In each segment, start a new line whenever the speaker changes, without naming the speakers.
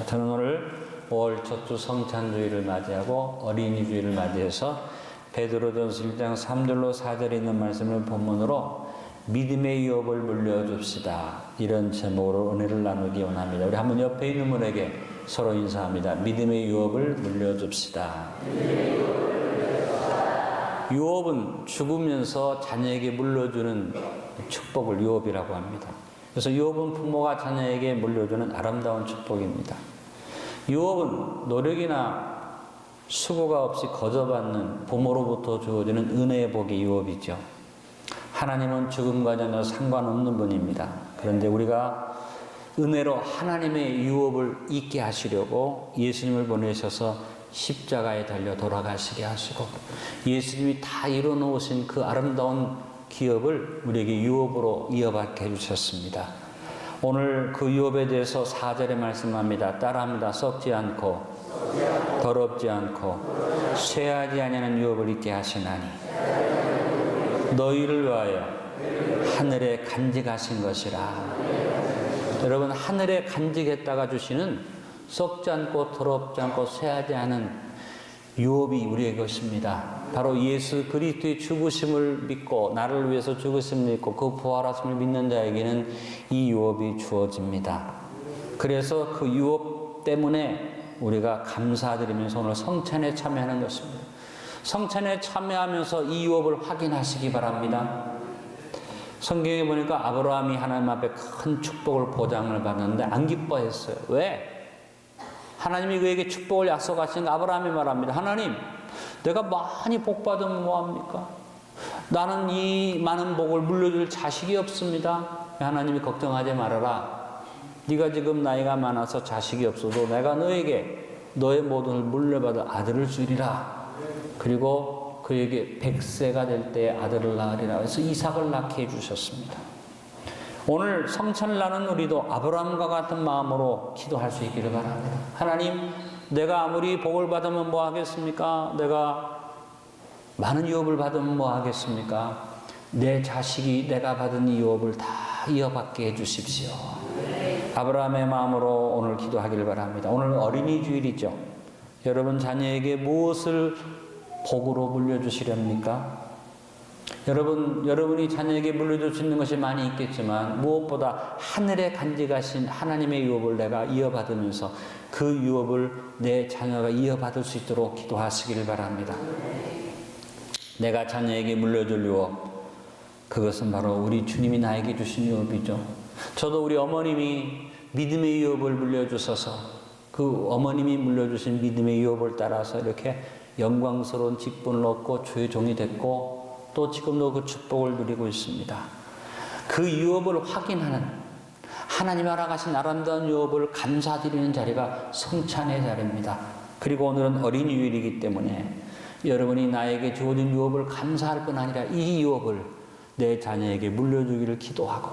저는 오늘 5월 첫주 성찬주의를 맞이하고 어린이주의를 맞이해서 베드로전서 1장 3절로 4절에 있는 말씀을 본문으로 믿음의 유업을 물려줍시다, 이런 제목으로 은혜를 나누기 원합니다. 우리 한번 옆에 있는 분에게 서로 인사합니다. 믿음의 유업을 물려줍시다. 유업은 죽으면서 자녀에게 물려주는 축복을 유업이라고 합니다. 그래서 유업은 부모가 자녀에게 물려주는 아름다운 축복입니다. 유업은 노력이나 수고가 없이 거저받는 부모로부터 주어지는 은혜의 복이 유업이죠. 하나님은 죽음과 전혀 상관없는 분입니다. 그런데 우리가 은혜로 하나님의 유업을 잊게 하시려고 예수님을 보내셔서 십자가에 달려 돌아가시게 하시고 예수님이 다 이뤄놓으신 그 아름다운 기업을 우리에게 유업으로 이어받게 해주셨습니다. 오늘 그 유업에 대해서 4절에 말씀합니다. 따라합니다. 썩지 않고 더럽지 않고 쇠하지 아니하는 유업을 있게 하시나니 너희를 위하여 하늘에 간직하신 것이라. 여러분, 하늘에 간직했다가 주시는 썩지 않고 더럽지 않고 쇠하지 않은 유업이 우리의 것입니다. 바로 예수 그리스도의 죽으심을 믿고 나를 위해서 죽으심을 믿고 그 부활하심을 믿는 자에게는 이 유업이 주어집니다. 그래서 그 유업 때문에 우리가 감사드리면서 오늘 성찬에 참여하는 것입니다. 성찬에 참여하면서 이 유업을 확인하시기 바랍니다. 성경에 보니까 아브라함이 하나님 앞에 큰 축복을 보장을 받았는데 안 기뻐했어요. 왜? 하나님이 그에게 축복을 약속하신 아브라함이 말합니다. 하나님, 내가 많이 복 받으면 뭐합니까? 나는 이 많은 복을 물려줄 자식이 없습니다. 하나님이 걱정하지 말아라. 네가 지금 나이가 많아서 자식이 없어도 내가 너에게 너의 모든 물려받을 아들을 주리라. 그리고 그에게 100세가 될 때에 아들을 낳으리라. 그래서 이삭을 낳게 해주셨습니다. 오늘 성찬을 나눈 우리도 아브라함과 같은 마음으로 기도할 수 있기를 바랍니다. 하나님, 내가 아무리 복을 받으면 뭐 하겠습니까? 내가 많은 유업을 받으면 뭐 하겠습니까? 내 자식이 내가 받은 이 유업을 다 이어받게 해주십시오. 아브라함의 마음으로 오늘 기도하기를 바랍니다. 오늘 어린이 주일이죠. 여러분 자녀에게 무엇을 복으로 물려주시렵니까? 여러분이 자녀에게 물려줄 수 있는 것이 많이 있겠지만 무엇보다 하늘에 간직하신 하나님의 유업을 내가 이어받으면서 그 유업을 내 자녀가 이어받을 수 있도록 기도하시기를 바랍니다. 내가 자녀에게 물려줄 유업, 그것은 바로 우리 주님이 나에게 주신 유업이죠. 저도 우리 어머님이 믿음의 유업을 물려주셔서 그 어머님이 물려주신 믿음의 유업을 따라서 이렇게 영광스러운 직분을 얻고 주의 종이 됐고 또 지금도 그 축복을 누리고 있습니다. 그 유업을 확인하는 하나님 알아가신 아름다운 유업을 감사드리는 자리가 성찬의 자리입니다. 그리고 오늘은 어린이주일이기 때문에 여러분이 나에게 주어진 유업을 감사할 뿐 아니라 이 유업을 내 자녀에게 물려주기를 기도하고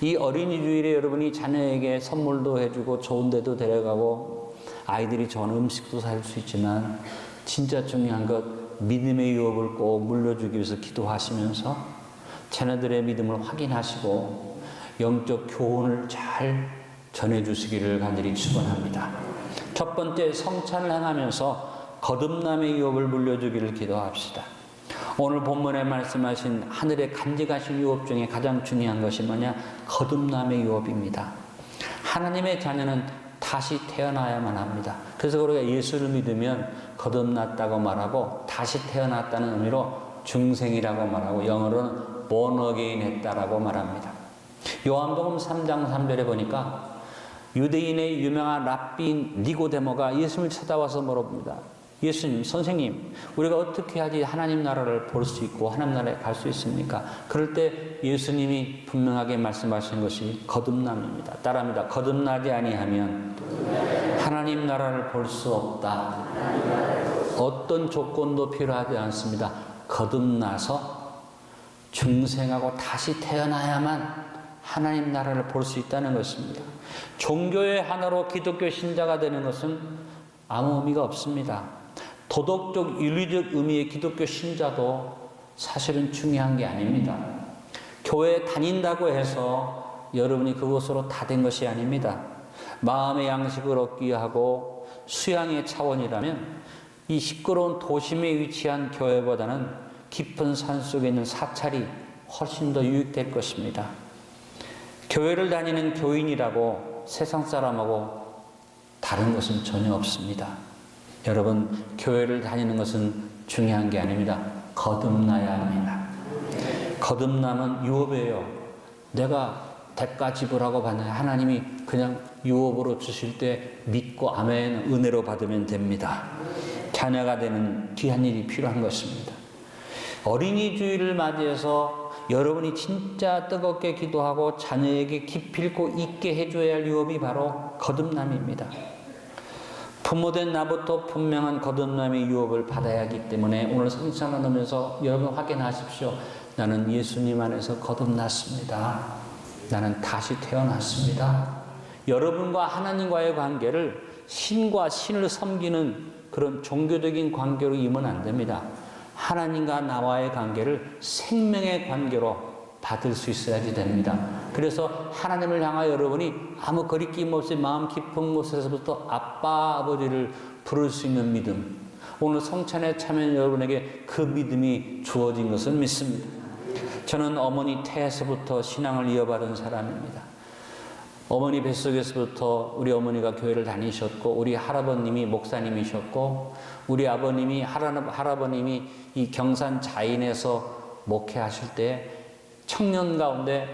이 어린이주일에 여러분이 자녀에게 선물도 해주고 좋은 데도 데려가고 아이들이 좋은 음식도 살 수 있지만 진짜 중요한 것 믿음의 유업을 꼭 물려주기 위해서 기도하시면서 자녀들의 믿음을 확인하시고 영적 교훈을 잘 전해주시기를 간절히 축원합니다. 첫 번째, 성찬을 행하면서 거듭남의 유업을 물려주기를 기도합시다. 오늘 본문에 말씀하신 하늘에 간직하신 유업 중에 가장 중요한 것이 뭐냐? 거듭남의 유업입니다. 하나님의 자녀는 다시 태어나야만 합니다. 그래서 우리가 예수를 믿으면 거듭났다고 말하고 다시 태어났다는 의미로 중생이라고 말하고 영어로는 born again 했다라고 말합니다. 요한복음 3장 3절에 보니까 유대인의 유명한 랍비인 니고데모가 예수님을 찾아와서 물어봅니다. 예수님, 선생님, 우리가 어떻게 하지 하나님 나라를 볼 수 있고 하나님 나라에 갈 수 있습니까? 그럴 때 예수님이 분명하게 말씀하신 것이 거듭남입니다. 따라합니다. 거듭나지 아니하면 하나님 나라를 볼 수 없다. 어떤 조건도 필요하지 않습니다. 거듭나서 중생하고 다시 태어나야만 하나님 나라를 볼 수 있다는 것입니다. 종교의 하나로 기독교 신자가 되는 것은 아무 의미가 없습니다. 도덕적, 윤리적 의미의 기독교 신자도 사실은 중요한 게 아닙니다. 교회에 다닌다고 해서 여러분이 그것으로 다 된 것이 아닙니다. 마음의 양식을 얻기 하고 수양의 차원이라면 이 시끄러운 도심에 위치한 교회보다는 깊은 산속에 있는 사찰이 훨씬 더 유익될 것입니다. 교회를 다니는 교인이라고 세상 사람하고 다른 것은 전혀 없습니다. 여러분, 교회를 다니는 것은 중요한 게 아닙니다. 거듭나야 합니다. 거듭남은 유업이에요. 내가 대가 지불하고 받는 하나님이 그냥 유업으로 주실 때 믿고 아멘 은혜로 받으면 됩니다. 자녀가 되는 귀한 일이 필요한 것입니다. 어린이 주일을 맞이해서 여러분이 진짜 뜨겁게 기도하고 자녀에게 기필코 있게 해줘야 할 유업이 바로 거듭남입니다. 부모된 나부터 분명한 거듭남의 유업을 받아야 하기 때문에 오늘 성찬 나누면서 여러분 확인하십시오. 나는 예수님 안에서 거듭났습니다. 나는 다시 태어났습니다. 여러분과 하나님과의 관계를 신과 신을 섬기는 그런 종교적인 관계로 임은 안 됩니다. 하나님과 나와의 관계를 생명의 관계로 받을 수 있어야지 됩니다. 그래서 하나님을 향하여 여러분이 아무 거리낌 없이 마음 깊은 곳에서부터 아빠, 아버지를 부를 수 있는 믿음. 오늘 성찬에 참여한 여러분에게 그 믿음이 주어진 것을 믿습니다. 저는 어머니 태에서부터 신앙을 이어받은 사람입니다. 어머니 뱃속에서부터 우리 어머니가 교회를 다니셨고 우리 할아버님이 목사님이셨고 우리 아버님이 할아버님이 이 경산 자인에서 목회하실 때 청년 가운데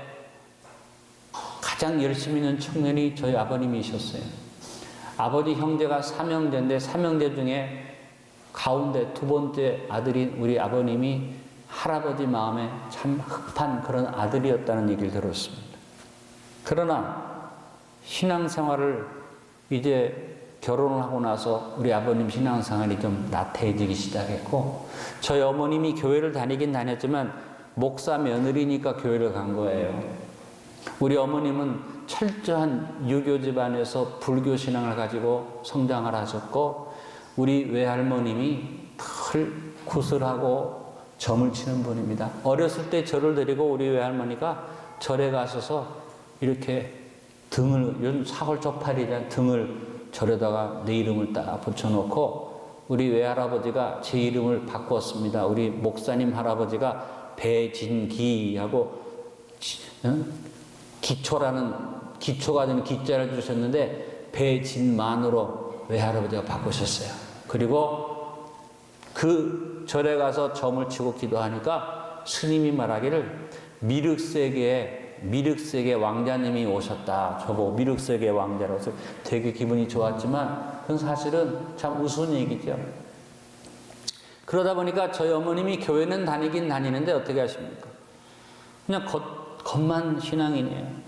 가장 열심히 있는 청년이 저희 아버님이셨어요. 아버지 형제가 3형제인데 3형제 중에 가운데 두 번째 아들인 우리 아버님이 할아버지 마음에 참 흡한 그런 아들이었다는 얘기를 들었습니다. 그러나 신앙생활을 이제 결혼을 하고 나서 우리 아버님 신앙생활이 좀 나태해지기 시작했고 저희 어머님이 교회를 다니긴 다녔지만 목사 며느리니까 교회를 간 거예요. 우리 어머님은 철저한 유교 집안에서 불교 신앙을 가지고 성장을 하셨고 우리 외할머님이 늘 구슬하고 점을 치는 분입니다. 어렸을 때 절을 드리고 우리 외할머니가 절에 가셔서 이렇게 등을, 요즘 사골 쪽팔이란 등을 절에다가 내 이름을 딱 붙여놓고 우리 외할아버지가 제 이름을 바꿨습니다. 우리 목사님 할아버지가 배진기하고 기초가 되는 기자를 주셨는데 배진만으로 외할아버지가 바꾸셨어요. 그리고 그 절에 가서 점을 치고 기도하니까 스님이 말하기를 미륵세계의 왕자님이 오셨다. 저보고 미륵세계의 왕자라고 해서 되게 기분이 좋았지만 그건 사실은 참 우스운 얘기죠. 그러다 보니까 저희 어머님이 교회는 다니긴 다니는데 어떻게 하십니까? 그냥 겉만 신앙이네요.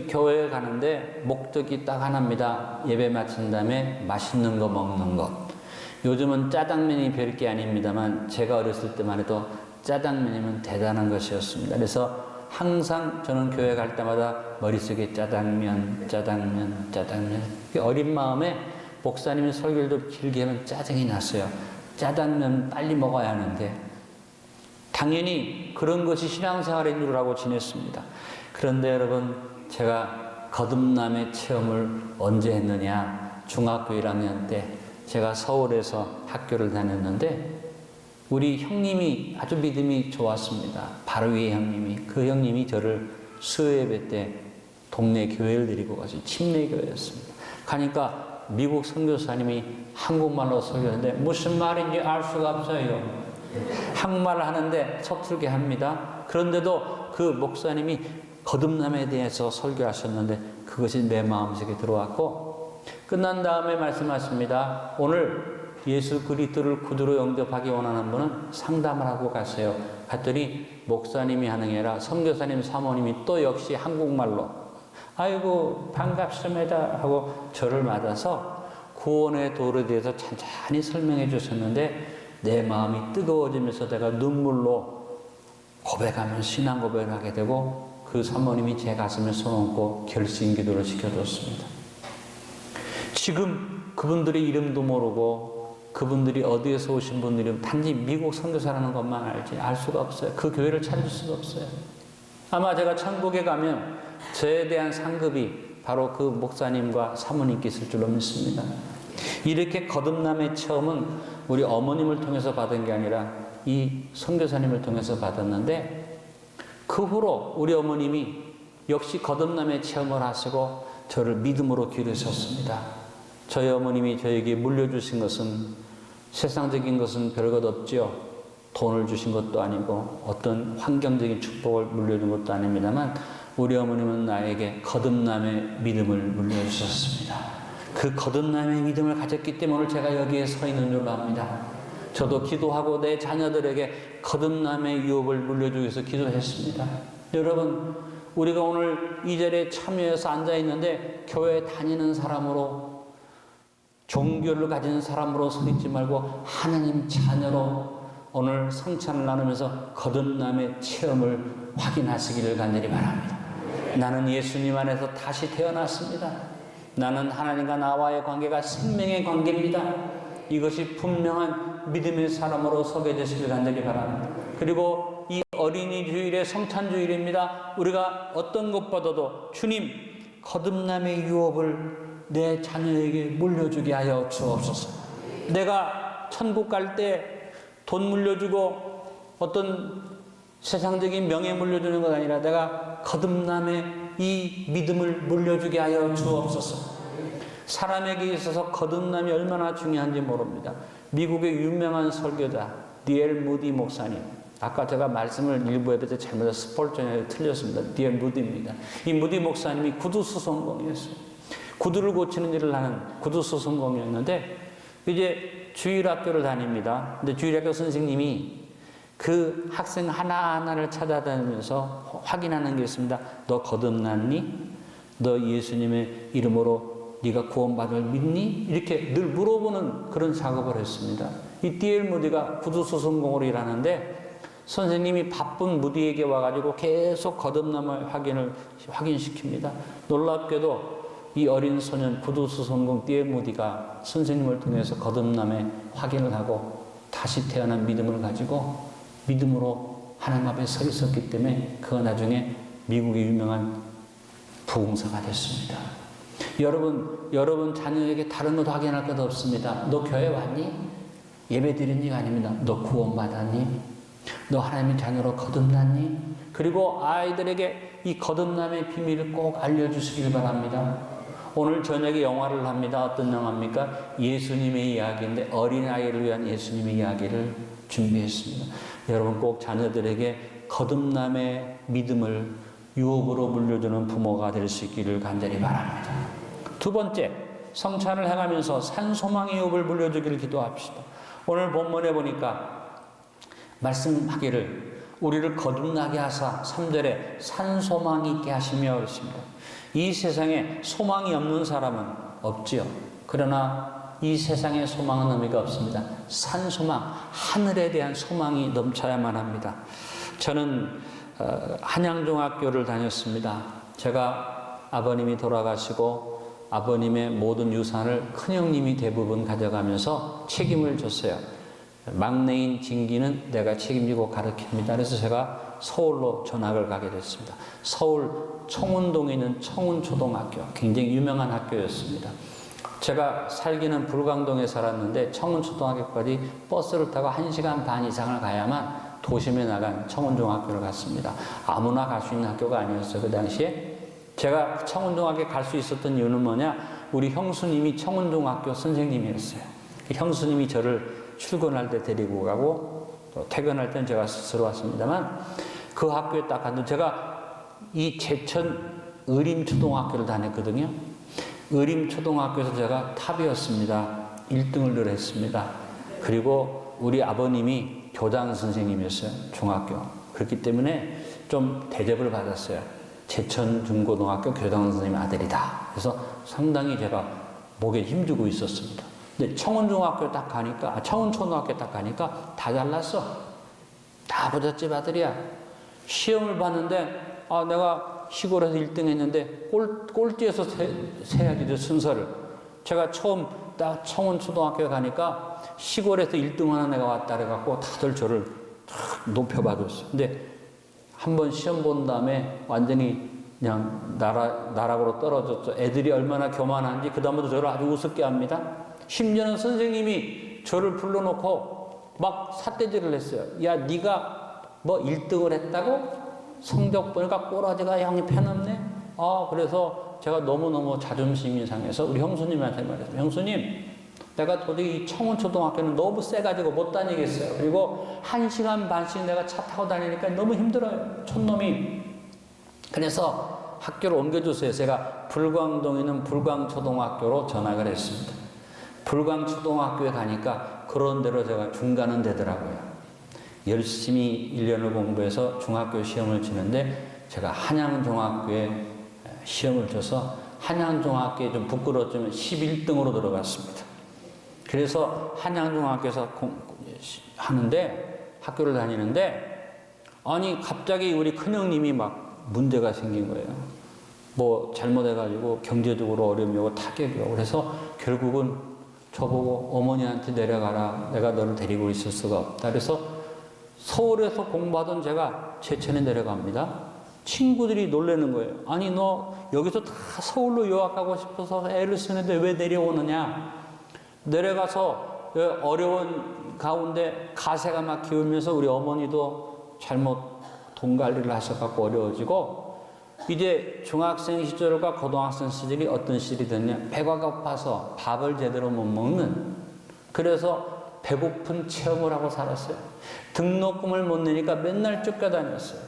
교회에 가는데 목적이 딱 하나입니다. 예배 마친 다음에 맛있는 거 먹는 것. 요즘은 짜장면이 별게 아닙니다만 제가 어렸을 때만 해도 짜장면이면 대단한 것이었습니다. 그래서 항상 저는 교회 갈 때마다 머릿속에 짜장면. 어린 마음에 목사님이 설교를 좀 길게 하면 짜증이 났어요. 짜장면 빨리 먹어야 하는데 당연히 그런 것이 신앙생활인 줄 알고 지냈습니다. 그런데 여러분 제가 거듭남의 체험을 언제 했느냐. 중학교 1학년 때 제가 서울에서 학교를 다녔는데 우리 형님이 아주 믿음이 좋았습니다. 바로 위에 형님이. 그 형님이 저를 수요예배 때 동네 교회를 데리고 가서 침례교회였습니다. 가니까 미국 선교사님이 한국말로 설교하는데 무슨 말인지 알 수가 없어요. 한국말을 하는데 서툴게 합니다. 그런데도 그 목사님이 거듭남에 대해서 설교하셨는데 그것이 내 마음속에 들어왔고 끝난 다음에 말씀하십니다. 오늘 예수 그리스도를 구주로 영접하기 원하는 분은 상담을 하고 가세요. 갔더니 목사님이 하는 게 아니라 선교사님 사모님이 또 역시 한국말로 아이고 반갑습니다 하고 저를 맞아서 구원의 도를 대해서 찬찬히 설명해 주셨는데 내 마음이 뜨거워지면서 내가 눈물로 고백하면 신앙 고백을 하게 되고 그 사모님이 제 가슴에 손 얹고 결심 기도를 시켜줬습니다. 지금 그분들의 이름도 모르고 그분들이 어디에서 오신 분들이 단지 미국 선교사라는 것만 알지 알 수가 없어요. 그 교회를 찾을 수가 없어요. 아마 제가 천국에 가면 저에 대한 상급이 바로 그 목사님과 사모님께 있을 줄로 믿습니다. 이렇게 거듭남의 체험은 우리 어머님을 통해서 받은 게 아니라 이 선교사님을 통해서 받았는데, 그 후로 우리 어머님이 역시 거듭남의 체험을 하시고 저를 믿음으로 기르셨습니다. 저희 어머님이 저에게 물려주신 것은 세상적인 것은 별것 없지요. 돈을 주신 것도 아니고 어떤 환경적인 축복을 물려준 것도 아닙니다만, 우리 어머님은 나에게 거듭남의 믿음을 물려주셨습니다. 그 거듭남의 믿음을 가졌기 때문에 오늘 제가 여기에 서 있는 줄로 압니다. 저도 기도하고 내 자녀들에게 거듭남의 유업을 물려주기 위해서 기도했습니다. 여러분, 우리가 오늘 이 자리에 참여해서 앉아있는데 교회 다니는 사람으로, 종교를 가진 사람으로 서 있지 말고 하나님 자녀로 오늘 성찬을 나누면서 거듭남의 체험을 확인하시기를 간절히 바랍니다. 나는 예수님 안에서 다시 태어났습니다. 나는 하나님과 나와의 관계가 생명의 관계입니다. 이것이 분명한 믿음의 사람으로 서게 되시길 간절히 바랍니다. 그리고 이 어린이 주일의 성찬 주일입니다. 우리가 어떤 것보다도 주님 거듭남의 유업을 내 자녀에게 물려주게 하여 주옵소서. 내가 천국 갈 때 돈 물려주고 어떤 세상적인 명예 물려주는 것 아니라 내가 거듭남의 이 믿음을 물려주게 하여 주옵소서. 사람에게 있어서 거듭남이 얼마나 중요한지 모릅니다. 미국의 유명한 설교자 D.L. 무디 목사님, 아까 제가 말씀을 일부에 잘못해서 스폴전에 틀렸습니다. D.L. 무디입니다. 이 무디 목사님이 구두수선공이었어요. 구두를 고치는 일을 하는 구두수선공이었는데 이제 주일학교를 다닙니다. 근데 주일학교 선생님이 그 학생 하나하나를 찾아다니면서 확인하는 게 있습니다. 너 거듭났니? 너 예수님의 이름으로 네가 구원받을 믿니? 이렇게 늘 물어보는 그런 작업을 했습니다. 이 D.L. 무디가 구두수선공으로 일하는데 선생님이 바쁜 무디에게 와가지고 계속 거듭남을 확인시킵니다. 놀랍게도 이 어린 소년 구두수선공 D.L. 무디가 선생님을 통해서 거듭남의 확인을 하고 다시 태어난 믿음을 가지고 믿음으로 하나님 앞에 서 있었기 때문에 그가 나중에 미국의 유명한 부흥사가 됐습니다. 여러분 자녀에게 다른 것 확인할 것 없습니다. 너 교회 왔니? 예배 드렸니가 아닙니다. 너 구원받았니? 너 하나님의 자녀로 거듭났니? 그리고 아이들에게 이 거듭남의 비밀을 꼭 알려주시길 바랍니다. 오늘 저녁에 영화를 합니다. 어떤 영화입니까? 예수님의 이야기인데 어린아이를 위한 예수님의 이야기를 준비했습니다. 여러분 꼭 자녀들에게 거듭남의 믿음을 유업으로 물려주는 부모가 될 수 있기를 간절히 바랍니다. 두 번째, 성찬을 행하면서 산소망의 유업을 물려주기를 기도합시다. 오늘 본문에 보니까 말씀하기를 우리를 거듭나게 하사 3절에 산소망이 있게 하시며 그러십니다. 이 세상에 소망이 없는 사람은 없지요. 그러나 이 세상에 소망은 의미가 없습니다. 산소망, 하늘에 대한 소망이 넘쳐야만 합니다. 저는 한양중학교를 다녔습니다. 제가 아버님이 돌아가시고 아버님의 모든 유산을 큰형님이 대부분 가져가면서 책임을 줬어요. 막내인 진기는 내가 책임지고 가르칩니다. 그래서 제가 서울로 전학을 가게 됐습니다. 서울 청운동에 있는 청운초등학교, 굉장히 유명한 학교였습니다. 제가 살기는 불광동에 살았는데 청운초등학교까지 버스를 타고 1시간 반 이상을 가야만 도심에 나간 청운중학교를 갔습니다. 아무나 갈 수 있는 학교가 아니었어요. 그 당시에 제가 청운중학교에 갈 수 있었던 이유는 뭐냐, 우리 형수님이 청운중학교 선생님이었어요. 형수님이 저를 출근할 때 데리고 가고 또 퇴근할 때는 제가 스스로 왔습니다만, 그 학교에 딱 갔는데 제가 이 제천 의림초등학교를 다녔거든요. 의림초등학교에서 제가 탑이었습니다. 1등을 늘 했습니다. 그리고 우리 아버님이 교장 선생님이었어요. 중학교. 그렇기 때문에 좀 대접을 받았어요. 제천 중고등학교 교장 선생님 아들이다. 그래서 상당히 제가 목에 힘주고 있었습니다. 근데 청운중학교 딱 가니까, 청운초등학교 딱 가니까 다 잘났어. 다 부잣집 아들이야. 시험을 봤는데 내가 시골에서 1등 했는데 꼴찌에서 세야지 순서를. 제가 처음 딱 청운초등학교에 가니까 시골에서 1등 하는 애가 왔다 그래갖고 다들 저를 높여봐줬어요. 근데 한번 시험 본 다음에 완전히 그냥 나락으로 떨어졌죠. 애들이 얼마나 교만한지 그다음부터 저를 아주 우습게 합니다. 심지어는 선생님이 저를 불러놓고 막 삿대질을 했어요. 야, 네가 뭐 1등을 했다고? 성적 보니까 꼬라지가 형이 편없네. 그래서 제가 너무너무 자존심이 상해서 우리 형수님한테 말했어요. 형수님, 내가 도저히 이 청운초등학교는 너무 세가지고 못 다니겠어요. 그리고 1시간 반씩 내가 차 타고 다니니까 너무 힘들어요. 촌놈이. 그래서 학교를 옮겨주세요. 제가 불광동에 있는 불광초등학교로 전학을 했습니다. 불광초등학교에 가니까 그런 대로 제가 중간은 되더라고요. 열심히 1년을 공부해서 중학교 시험을 치는데 제가 한양중학교에 시험을 쳐서 한양중학교에 좀 부끄러웠지만 11등으로 들어갔습니다. 그래서 한양중학교에서 하는데 학교를 다니는데 아니 갑자기 우리 큰형님이 막 문제가 생긴 거예요. 뭐 잘못해가지고 경제적으로 어려움이 오고 타격이 오고 그래서 결국은 저보고 어머니한테 내려가라. 내가 너를 데리고 있을 수가 없다. 그래서 서울에서 공부하던 제가 제천에 내려갑니다. 친구들이 놀라는 거예요. 아니 너 여기서 다 서울로 유학하고 싶어서 애를 쓰는데 왜 내려오느냐. 내려가서 어려운 가운데 가세가 막 기울면서 우리 어머니도 잘못 돈 관리를 하셔갖고 어려워지고 이제 중학생 시절과 고등학생 시절이 어떤 시절이 됐냐. 배가 고파서 밥을 제대로 못 먹는 그래서 배고픈 체험을 하고 살았어요. 등록금을 못 내니까 맨날 쫓겨다녔어요.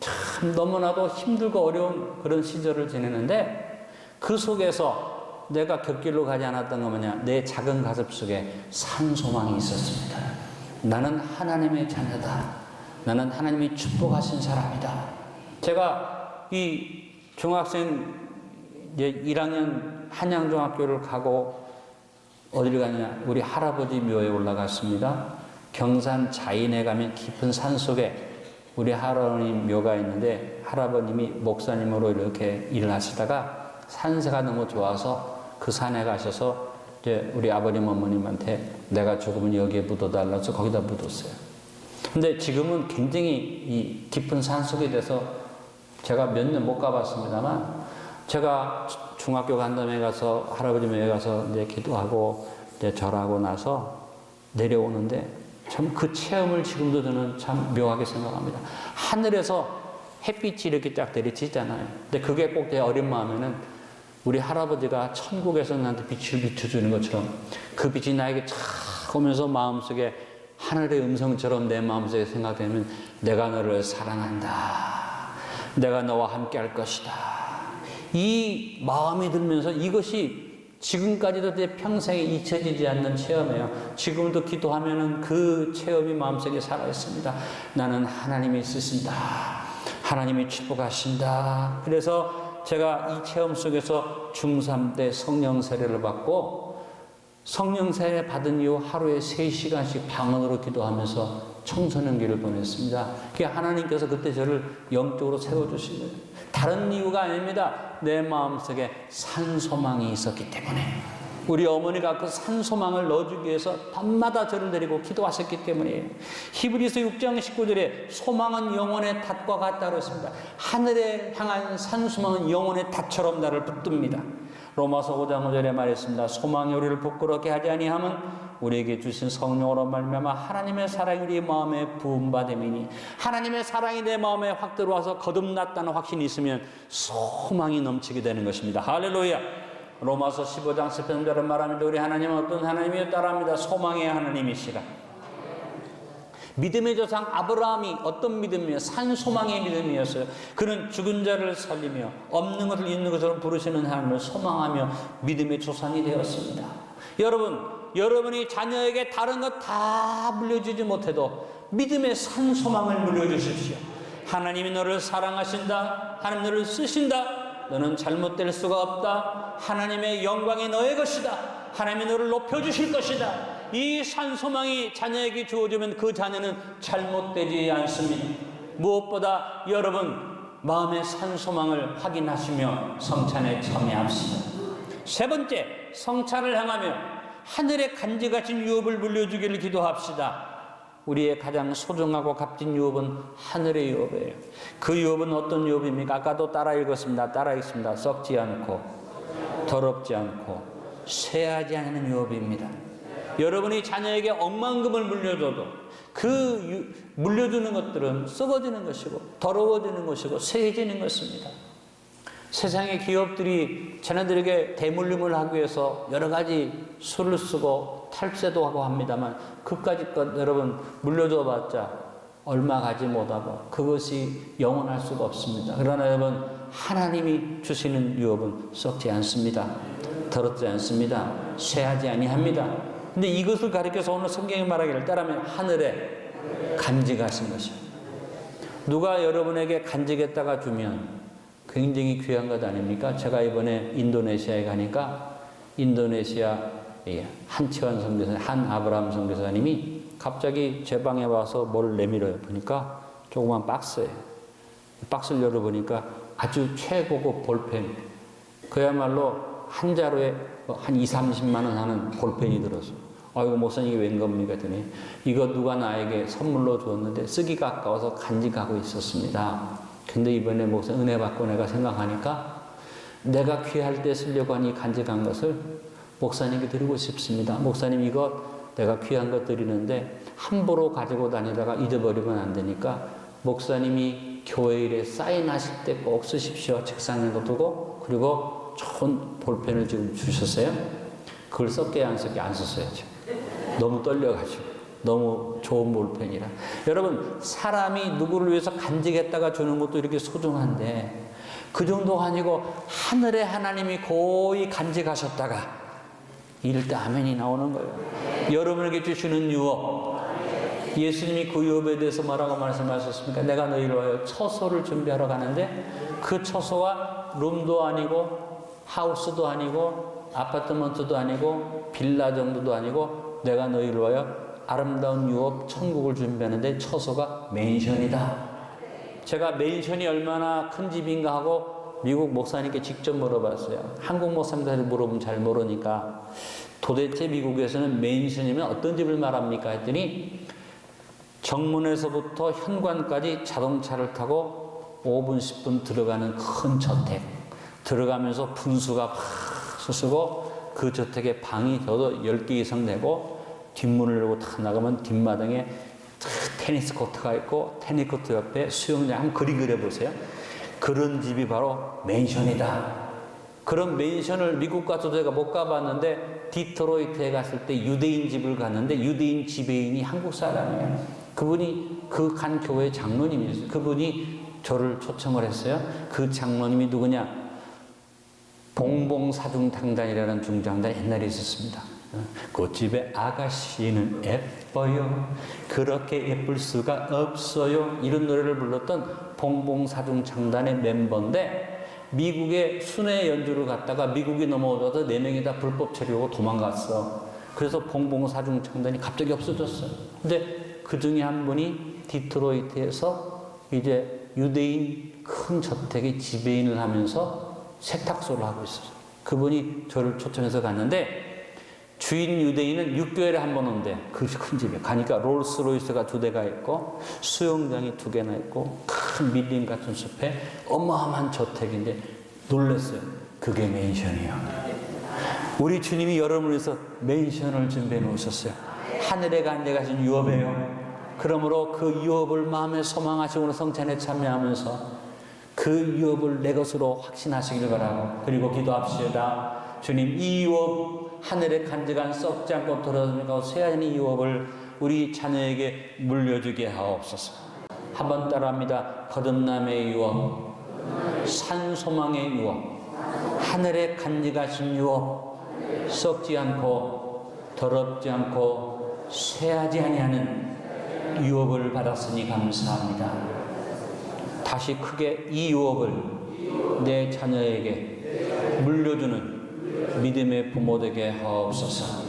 참 너무나도 힘들고 어려운 그런 시절을 지내는데 그 속에서 내가 곁길로 가지 않았던 건 뭐냐. 내 작은 가슴 속에 산소망이 있었습니다. 나는 하나님의 자녀다. 나는 하나님이 축복하신 사람이다. 제가 이 중학생 이제 1학년 한양중학교를 가고 어디를 가냐. 우리 할아버지 묘에 올라갔습니다. 경산 자인에 가면 깊은 산 속에 우리 할아버님 묘가 있는데 할아버님이 목사님으로 이렇게 일을 하시다가 산세가 너무 좋아서 그 산에 가셔서 이제 우리 아버님 어머님한테 내가 죽으면 여기에 묻어달라고 해서 거기다 묻었어요. 근데 지금은 굉장히 이 깊은 산 속에 대해서 제가 몇 년 못 가봤습니다만 제가 중학교 간담회 가서 할아버지 묘에 가서 이제 기도하고 이제 절하고 나서 내려오는데 참 그 체험을 지금도 저는 참 묘하게 생각합니다. 하늘에서 햇빛이 이렇게 쫙 내리치잖아요. 근데 그게 꼭 내 어린 마음에는 우리 할아버지가 천국에서 나한테 빛을 비춰주는 것처럼 그 빛이 나에게 쫙 오면서 마음속에 하늘의 음성처럼 내 마음속에 생각되면 내가 너를 사랑한다. 내가 너와 함께 할 것이다. 이 마음이 들면서 이것이 지금까지도 내 평생에 잊혀지지 않는 체험이에요. 지금도 기도하면은 그 체험이 마음속에 살아있습니다. 나는 하나님이 있으신다. 하나님이 축복하신다. 그래서 제가 이 체험 속에서 중3 때 성령 세례를 받고 성령 세례 받은 이후 하루에 3시간씩 방언으로 기도하면서 청소년기를 보냈습니다. 그게 하나님께서 그때 저를 영적으로 세워주신 거예요. 다른 이유가 아닙니다. 내 마음속에 산소망이 있었기 때문에 우리 어머니가 그 산소망을 넣어주기 위해서 밤마다 저를 데리고 기도하셨기 때문이에요. 히브리서 6장 19절에 소망은 영혼의 닷과 같다고 했습니다. 하늘에 향한 산소망은 영혼의 닷처럼 나를 붙듭니다. 로마서 5장 5절에 말했습니다. 소망이 우리를 부끄럽게 하지 아니함은 우리에게 주신 성령으로 말미암아 하나님의 사랑이 우리 마음에 부음받음이니 하나님의 사랑이 내 마음에 확 들어와서 거듭났다는 확신이 있으면 소망이 넘치게 되는 것입니다. 할렐루야. 로마서 15장 13절은 말합니다. 우리 하나님은 어떤 하나님이요 따라합니다. 소망의 하나님이시라. 믿음의 조상 아브라함이 어떤 믿음이에요? 산소망의 믿음이었어요. 그는 죽은 자를 살리며 없는 것을 있는 것처럼 부르시는 하나님을 소망하며 믿음의 조상이 되었습니다. 여러분이 자녀에게 다른 것 다 물려주지 못해도 믿음의 산소망을 물려주십시오. 하나님이 너를 사랑하신다. 하나님 너를 쓰신다. 너는 잘못될 수가 없다. 하나님의 영광이 너의 것이다. 하나님이 너를 높여주실 것이다. 이 산소망이 자녀에게 주어지면 그 자녀는 잘못되지 않습니다. 무엇보다 여러분 마음의 산소망을 확인하시며 성찬에 참여합시다. 세 번째, 성찬을 향하며 하늘의 간직하신 유업을 물려주기를 기도합시다. 우리의 가장 소중하고 값진 유업은 하늘의 유업이에요. 그 유업은 어떤 유업입니까? 아까도 따라 읽었습니다. 따라 읽습니다. 썩지 않고 더럽지 않고 쇠하지 않는 유업입니다. 여러분이 자녀에게 억만금을 물려줘도 물려주는 것들은 썩어지는 것이고 더러워지는 것이고 쇠해지는 것입니다. 세상의 기업들이 자녀들에게 대물림을 하기 위해서 여러 가지 수를 쓰고 탈세도 하고 합니다만 그까짓 것 여러분 물려줘봤자 얼마 가지 못하고 그것이 영원할 수가 없습니다. 그러나 여러분 하나님이 주시는 유업은 썩지 않습니다. 더럽지 않습니다. 쇠하지 아니합니다. 근데 이것을 가리켜서 오늘 성경이 말하기를 따르면 하늘에 간직하신 것입니다. 누가 여러분에게 간직했다가 주면 굉장히 귀한 것 아닙니까? 제가 이번에 인도네시아에 가니까 인도네시아 한치환 선교사님, 한 아브라함 선교사님이 갑자기 제 방에 와서 뭘 내밀어요. 보니까 조그만 박스예요. 박스를 열어보니까 아주 최고급 볼펜. 그야말로 한 자루에 한 2~30만 원 하는 볼펜이 들었어요. 아이고 목사님 이게 웬 겁니까? 했더니 이거 누가 나에게 선물로 줬는데 쓰기가 아까워서 간직하고 있었습니다. 근데 이번에 목사 은혜 받고 내가 생각하니까 내가 귀할 때 쓰려고 하니 간직한 것을 목사님께 드리고 싶습니다. 목사님 이거 내가 귀한 것 드리는데 함부로 가지고 다니다가 잊어버리면 안 되니까 목사님이 교회 일에 사인하실 때 꼭 쓰십시오. 책상에도 두고 그리고 좋은 볼펜을 지금 주셨어요. 그걸 썼게 안 썼게 안 썼어요. 너무 떨려가지고. 너무 좋은 볼펜이라. 여러분 사람이 누구를 위해서 간직했다가 주는 것도 이렇게 소중한데 그 정도가 아니고 하늘의 하나님이 고이 간직하셨다가 이럴 때 아멘이 나오는 거예요. 여러분에게 주시는 유업 예수님이 그 유업에 대해서 뭐라고 말씀하셨습니까? 내가 너희를 위하여 처소를 준비하러 가는데 그 처소가 룸도 아니고 하우스도 아니고 아파트먼트도 아니고 빌라 정도도 아니고 내가 너희를 위하여 아름다운 유업 천국을 준비하는데 처소가 맨션이다. 제가 맨션이 얼마나 큰 집인가 하고 미국 목사님께 직접 물어봤어요. 한국 목사님들 물어보면 잘 모르니까 도대체 미국에서는 맨션이면 어떤 집을 말합니까? 했더니 정문에서부터 현관까지 자동차를 타고 5분 10분 들어가는 큰 저택 들어가면서 분수가 팍 솟고 그 저택에 방이 저도 10개 이상 되고 뒷문을 열고 탁 나가면 뒷마당에 테니스 코트가 있고 테니스 코트 옆에 수영장 한번 그려보세요. 그런 집이 바로 맨션이다. 그런 맨션을 미국 가서 제가 못 가봤는데 디트로이트에 갔을 때 유대인 집을 갔는데 유대인 지배인이 한국 사람이에요. 그분이 그 간 교회 장로님이었어요. 그분이 저를 초청을 했어요. 그 장로님이 누구냐? 봉봉사중탕단이라는 중장단 옛날에 있었습니다. 그 집의 아가씨는 예뻐요. 그렇게 예쁠 수가 없어요. 이런 노래를 불렀던 봉봉사중창단의 멤버인데 미국에 순회 연주를 갔다가 미국이 넘어오다가 4명이 다 불법 체류하고 도망갔어. 그래서 봉봉사중창단이 갑자기 없어졌어요. 근데 그 중에 한 분이 디트로이트에서 이제 유대인 큰 저택의 지배인을 하면서 세탁소를 하고 있어요. 그분이 저를 초청해서 갔는데 주인 유대인은 6개월에 한 번 온대. 그 큰 집에 가니까 롤스로이스가 2대가 있고 수영장이 2개나 있고 큰 밀림 같은 숲에 어마어마한 저택인데 놀랐어요. 그게 맨션이에요. 우리 주님이 여러분을 위해서 맨션을 준비해 놓으셨어요. 하늘에 간직하신 유업이에요. 그러므로 그 유업을 마음에 소망하시고 성찬에 참여하면서 그 유업을 내 것으로 확신하시길 바라고 그리고 기도합시다. 주님 이 유업 하늘에 간직한 썩지 않고 더러워지고 쇠하는 이 유업을 우리 자녀에게 물려주게 하옵소서. 한번 따라합니다. 거듭남의 유업, 산소망의 유업, 하늘에 간직하신 유업, 썩지 않고 더럽지 않고 쇠하지 아니하는 유업을 받았으니 감사합니다. 다시 크게 이 유업을 내 자녀에게 물려주는 믿음의 부모 되게 하옵소서.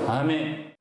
아멘.